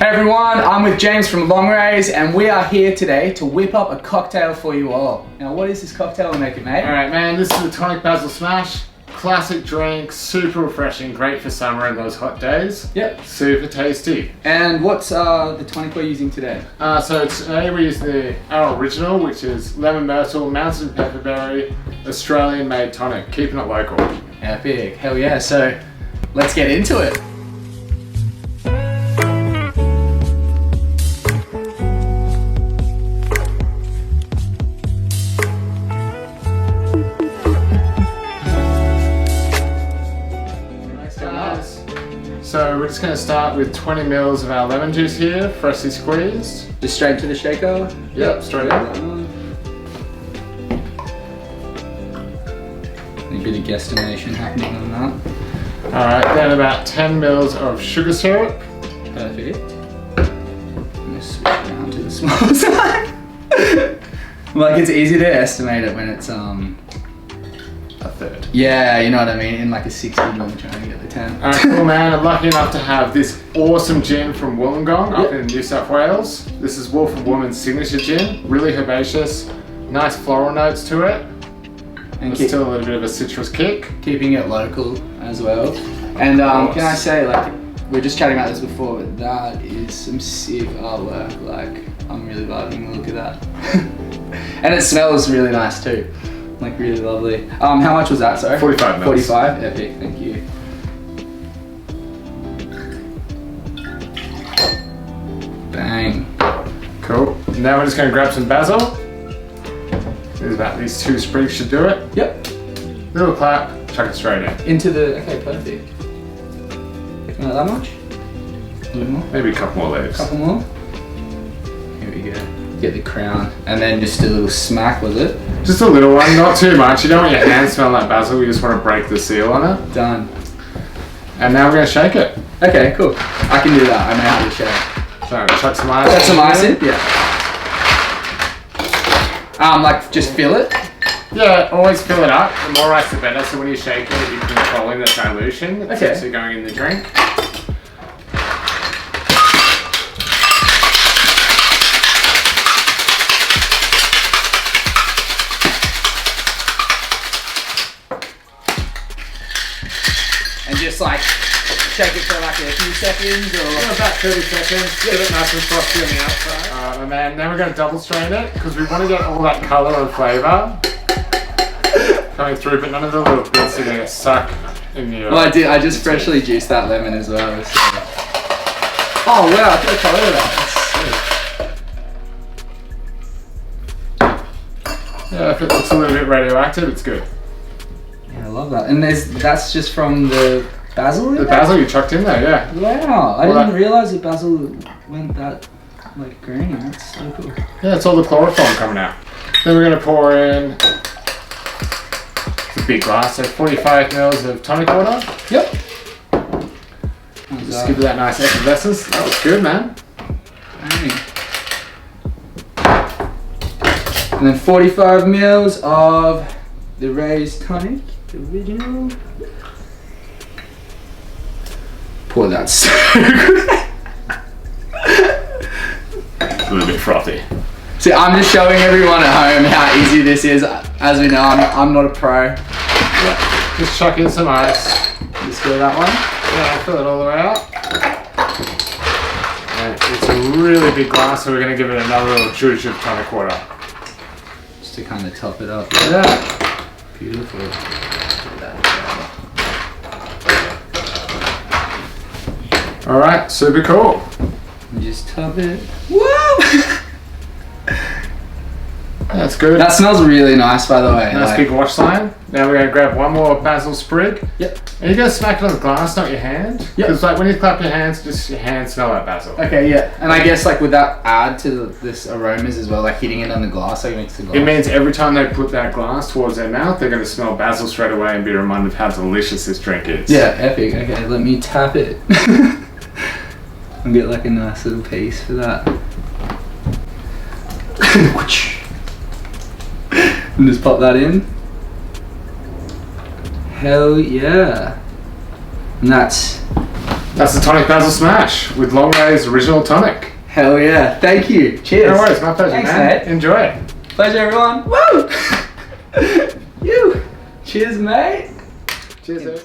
Hey everyone, I'm with James from Long Rays and we are here today to whip up a cocktail for you all. Now what is this cocktail we're making, mate? Alright man, this is the Tonic Basil Smash. Classic drink, super refreshing, great for summer and those hot days. Yep. Super tasty. And what's the tonic we're using today? So today we use our original, which is lemon myrtle, mountain pepperberry, Australian made tonic, keeping it local. Epic, hell yeah. So let's get into it. So we're just going to start with 20 mils of our lemon juice here, freshly squeezed. Just straight into the shaker? Yep, straight in. A bit of guesstimation happening on that. Alright, then about 10 mils of sugar syrup. Perfect. I'm going to switch around to the small side. Like, it's easy to estimate it when it's A third. yeah, you know what I mean, in like a 60 when we're trying to get the 10. Alright, cool man. I'm lucky enough to have this awesome gin from Wollongong up in New South Wales. This is Wolf and Woman's signature gin. Really herbaceous, nice floral notes to it. And still a little bit of a citrus kick. Keeping it local as well. And can I say, like, we were just chatting about this before, but that is some sick artwork. Like, I'm really vibing the look of that. And it smells really nice too. Like, really lovely. How much was that, sorry? 45 mils. 45? Epic, thank you. Bang. Cool. Now we're just going to grab some basil. There's about these 2 sprigs should do it. Yep. Little clap, chuck it straight in. Into the, okay, perfect. Not that much? A little more? Maybe a couple more leaves. Couple more? Here we go. Get the crown. And then just a little smack, was it? Just a little one, not too much. You don't want your hands smell like basil, you just want to break the seal on it. Done. And now we're going to shake it. Okay, cool. I can do that. I know how to shake. So chuck some ice. Chuck some ice in? Yeah. Like just fill it? Yeah, always fill it up. The more ice the better, so when you shake it, you're controlling the dilution that's actually going in the drink. And just like shake it for like a few seconds or? Yeah, about 30 seconds. Get it nice and frosty on the outside. Alright my man, now we're going to double strain it because we want to get all that colour and flavour coming through, but none of the little bits are going to suck in the... Well, I just freshly juiced that lemon as well. So. Oh wow, look at the colour of that. Yeah, if it looks a little bit radioactive, it's good. Yeah, I love that. And that's just from the basil in The there? basil you chucked in there, yeah. Wow, I didn't realise the basil went that like green. That's so cool. Yeah, it's all the chloroform coming out. Then we're going to pour in a big glass, so 45 mils of tonic water. Yep. Just give it that nice effervescence. That was good, man. Dang. And then 45 mils of the Ray's tonic, the original. Pour that so good. A little bit frothy. See, I'm just showing everyone at home how easy this is. As we know, I'm not a pro. Yeah. Just chuck in some ice. Just fill that one. Yeah, fill it all the way out. And it's a really big glass, so we're going to give it another little zhuzh of tonic water. Just to kind of top it up. Yeah. Beautiful. Alright, super cool. And just top it. Whoa! That's good. That smells really nice, by the way. Nice like, big wash line. Now we're going to grab one more basil sprig. Yep. And you're going to smack it on the glass, not your hand. Yep. Because like when you clap your hands, just your hands smell like basil. Okay, yeah. And I guess like would that add to this aromas as well, like hitting it on the glass, like makes the glass? It means every time they put that glass towards their mouth, they're going to smell basil straight away and be reminded of how delicious this drink is. Yeah, epic. Okay, let me tap it. I'll get like a nice little piece for that. And just pop that in. Hell yeah. And that's That's the Tonic Basil Smash with Long Ray's original tonic. Hell yeah. Thank you. Cheers. No worries, my pleasure, Thanks, man. mate. Enjoy it. Pleasure, everyone. Woo! You. Cheers, mate. Cheers, dude.